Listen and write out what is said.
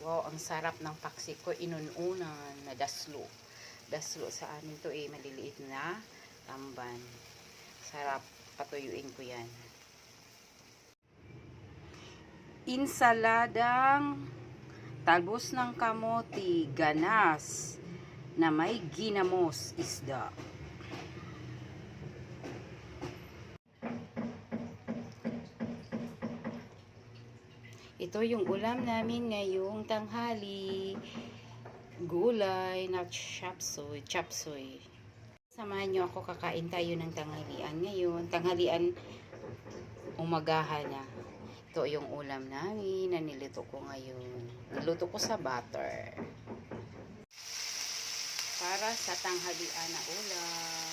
Wow, ang sarap ng paksi ko. Inununan na daslo. Daslo sa amin to maliliit na tamban. Sarap. Patuyuin ko yan. Insaladang talbos ng kamote, ganas, na may ginamos isda. Ito yung ulam namin ngayong tanghali. Gulay na chapsoy. Samahan nyo ako, kakain tayo ng tanghalian ngayon. Tanghalian, umagahan na. Ito yung ulam namin na niluto ko ngayon. Niluto ko sa butter. Para sa tanghalian na ulam.